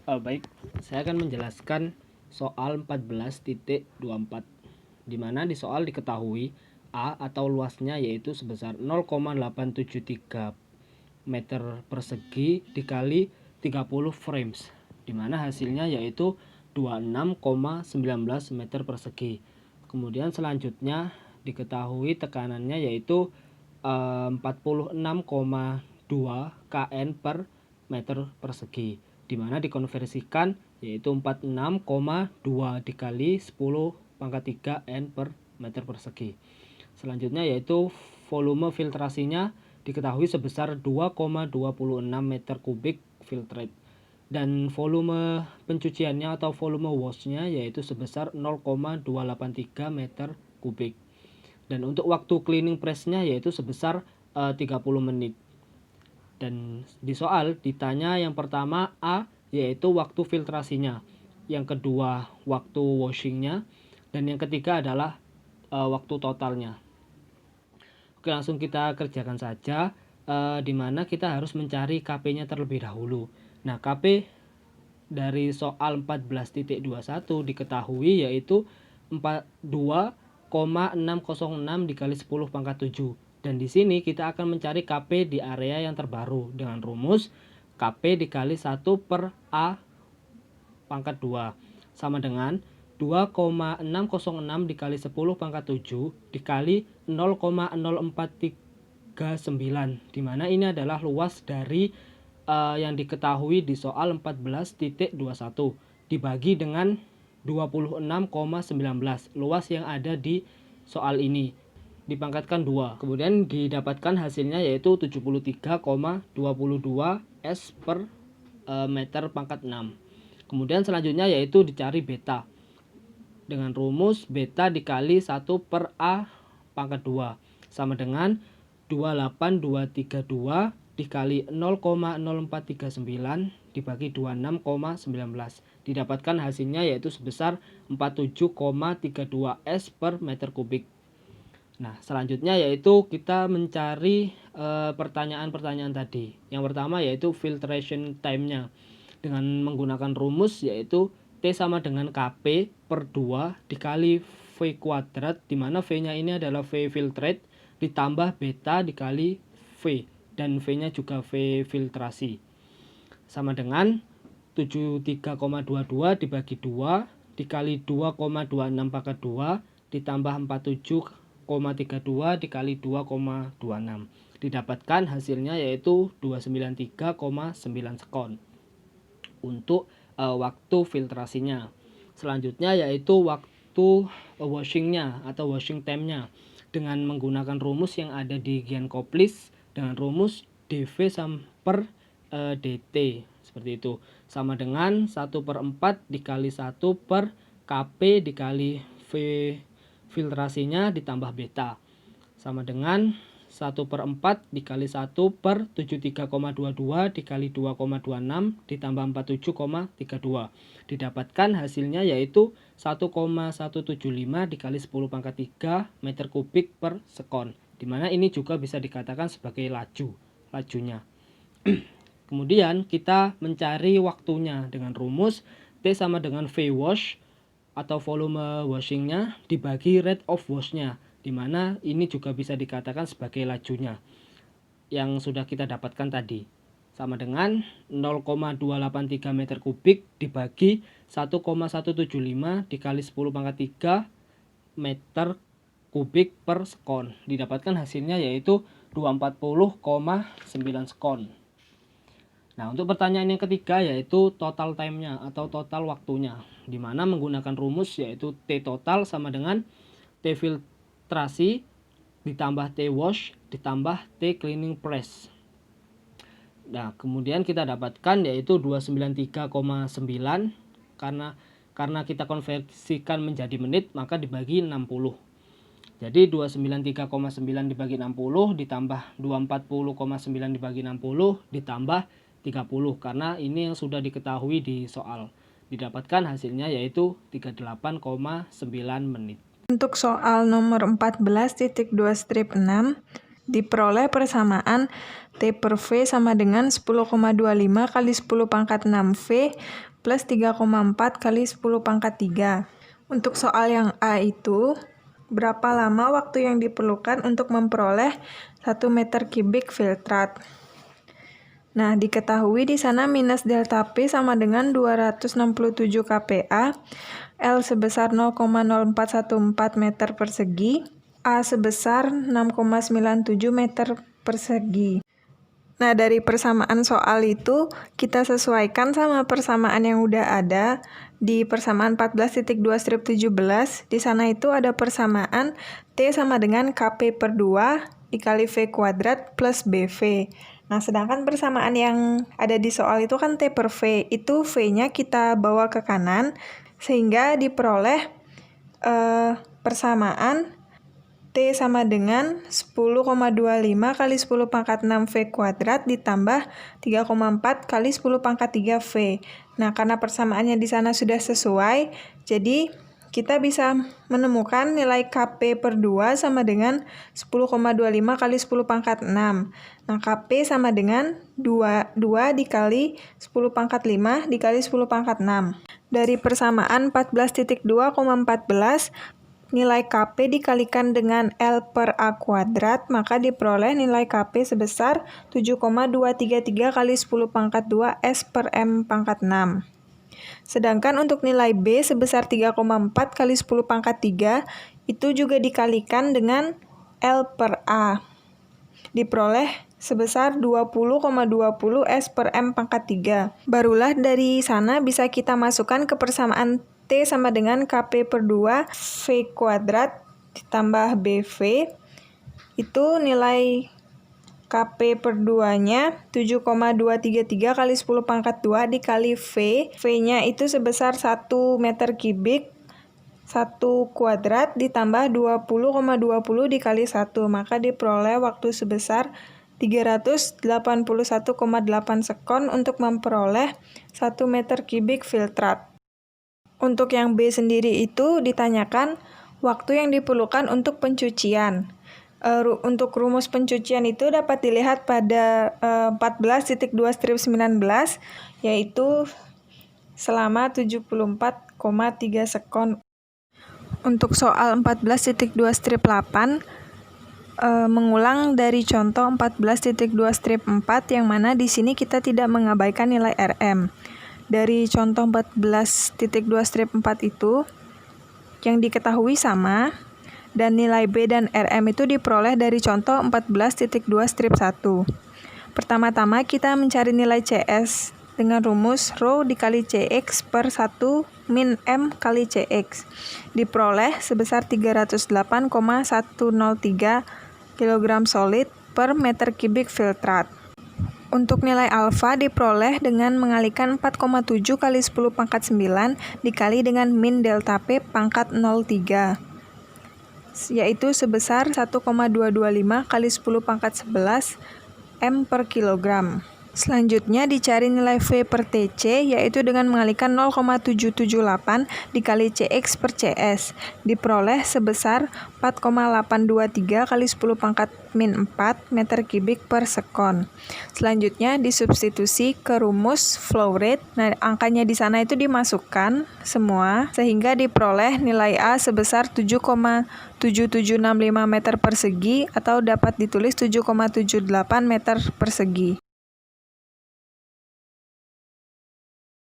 Baik, saya akan menjelaskan soal 14.24, di mana di soal diketahui A atau luasnya yaitu sebesar 0,873 meter persegi dikali 30 frames, di mana hasilnya yaitu 26,19 meter persegi. Kemudian selanjutnya diketahui tekanannya yaitu 46,2 kN per meter persegi, di mana dikonversikan yaitu 46,2 dikali 10 pangkat 3 N per meter persegi. Selanjutnya yaitu volume filtrasinya diketahui sebesar 2,26 meter kubik filtrate, dan volume pencuciannya atau volume washnya yaitu sebesar 0,283 meter kubik. Dan untuk waktu cleaning pressnya yaitu sebesar 30 menit. Dan di soal ditanya yang pertama A yaitu waktu filtrasinya, yang kedua waktu washingnya, dan yang ketiga adalah waktu totalnya. Oke, langsung kita kerjakan saja, di mana kita harus mencari KP-nya terlebih dahulu. Nah, KP dari soal 14.21 diketahui yaitu 42,606 dikali 10 pangkat 7. Dan di sini kita akan mencari KP di area yang terbaru dengan rumus KP dikali 1 per A pangkat 2 sama dengan 2,606 dikali 10 pangkat 7 dikali 0,0439, dimana ini adalah luas dari yang diketahui di soal 14.21 dibagi dengan 26,19 luas yang ada di soal ini dipangkatkan 2, kemudian didapatkan hasilnya yaitu 73,22 S per meter pangkat 6. Kemudian selanjutnya yaitu dicari beta dengan rumus beta dikali 1 per A pangkat 2 sama dengan 28232 dikali 0,0439 dibagi 26,19, didapatkan hasilnya yaitu sebesar 47,32 S per meter kubik. Nah, selanjutnya yaitu kita mencari pertanyaan-pertanyaan tadi. Yang pertama yaitu filtration time-nya dengan menggunakan rumus yaitu T sama dengan KP per 2 dikali V kuadrat, di mana V-nya ini adalah V filtrate ditambah beta dikali V, dan V-nya juga V filtrasi, sama dengan 73,22 dibagi 2 dikali 2,26 pangkat 2 ditambah 47,32 dikali 2,26, didapatkan hasilnya yaitu 293,9 sekon untuk waktu filtrasinya. Selanjutnya yaitu waktu washingnya atau washing time-nya dengan menggunakan rumus yang ada di Giancoplis dengan rumus dV per dt seperti itu, sama dengan 1/4 dikali 1 per KP dikali V filtrasinya ditambah beta, sama dengan 1/4 dikali 1 per 73,22 dikali 2,26 ditambah 47,32, didapatkan hasilnya yaitu 1,175 dikali 10 pangkat 3 meter kubik per sekon, dimana ini juga bisa dikatakan sebagai lajunya. Kemudian kita mencari waktunya dengan rumus T sama dengan V wash atau volume washingnya dibagi rate of washnya, dimana ini juga bisa dikatakan sebagai lajunya yang sudah kita dapatkan tadi, sama dengan 0,283 meter kubik dibagi 1,175 dikali 10 pangkat 3 meter kubik per sekon, didapatkan hasilnya yaitu 240,9 sekon. Nah, untuk pertanyaan yang ketiga yaitu total time-nya atau total waktunya, di mana menggunakan rumus yaitu T total sama dengan T filtrasi ditambah T wash ditambah T cleaning press. Nah, kemudian kita dapatkan yaitu 293,9, karena kita konversikan menjadi menit maka dibagi 60. Jadi 293,9 dibagi 60 ditambah 240,9 dibagi 60 ditambah 30, karena ini yang sudah diketahui di soal. Didapatkan hasilnya yaitu 38,9 menit. Untuk soal nomor 14.2 strip 6, Diperoleh persamaan T per V sama dengan 10,25 kali 10 pangkat 6V plus 3,4 kali 10 pangkat 3. Untuk soal yang A itu, berapa lama waktu yang diperlukan untuk memperoleh 1 meter kubik filtrat? Nah, diketahui di sana minus delta P sama dengan 267 kPa, L sebesar 0,0414 meter persegi, A sebesar 6,97 meter persegi. Nah, dari persamaan soal itu, kita sesuaikan sama persamaan yang udah ada di persamaan 14.2-17. Di sana itu ada persamaan T sama dengan KP per 2 dikali V kuadrat plus BV. Nah, sedangkan persamaan yang ada di soal itu kan T per V. Itu V-nya kita bawa ke kanan, sehingga diperoleh persamaan T sama dengan 10,25 kali 10 pangkat 6 V kuadrat ditambah 3,4 kali 10 pangkat 3 V. Nah, karena persamaannya di sana sudah sesuai, jadi kita bisa menemukan nilai KP per 2 sama dengan 10,25 kali 10 pangkat 6. Nah, KP sama dengan 2 dikali 10 pangkat 5 dikali 10 pangkat 6. Dari persamaan 14.2,14, nilai KP dikalikan dengan L per A kuadrat, maka diperoleh nilai KP sebesar 7,233 kali 10 pangkat 2 S per M pangkat 6. Sedangkan untuk nilai B sebesar 3,4 kali 10 pangkat 3, itu juga dikalikan dengan L per A. Diperoleh sebesar 20,20 S per M pangkat 3. Barulah dari sana bisa kita masukkan ke persamaan T sama dengan KP per 2 V kuadrat ditambah BV. Itu nilai KP per 2-nya 7,233 kali 10 pangkat 2 dikali V. V-nya itu sebesar 1 meter kubik 1 kuadrat ditambah 20,20 dikali 1. Maka diperoleh waktu sebesar 381,8 sekon untuk memperoleh 1 meter kubik filtrat. Untuk yang B sendiri itu ditanyakan waktu yang diperlukan untuk pencucian. Untuk rumus pencucian itu dapat dilihat pada 14.2-19, yaitu selama 74,3 sekon. Untuk soal 14.2-8, mengulang dari contoh 14.2-4 yang mana di sini kita tidak mengabaikan nilai RM. Dari contoh 14.2-4 itu, yang diketahui sama, dan nilai B dan RM itu diperoleh dari contoh 14.2-1. Pertama-tama kita mencari nilai CS dengan rumus ρ dikali CX per 1 min M kali CX. Diperoleh sebesar 308,103 kg solid per meter kubik filtrat. Untuk nilai alfa diperoleh dengan mengalikan 4,7 kali 10 pangkat 9 dikali dengan min delta P pangkat 03. Yaitu sebesar 1,225 kali 10 pangkat 11 M per kilogram. Selanjutnya dicari nilai V per TC, yaitu dengan mengalikan 0,778 dikali CX per CS. Diperoleh sebesar 4,823 kali 10 pangkat min 4 meter kubik per sekon. Selanjutnya disubstitusi ke rumus flow rate. Nah, angkanya di sana itu dimasukkan semua, sehingga diperoleh nilai A sebesar 7,7765 meter persegi atau dapat ditulis 7,78 meter persegi.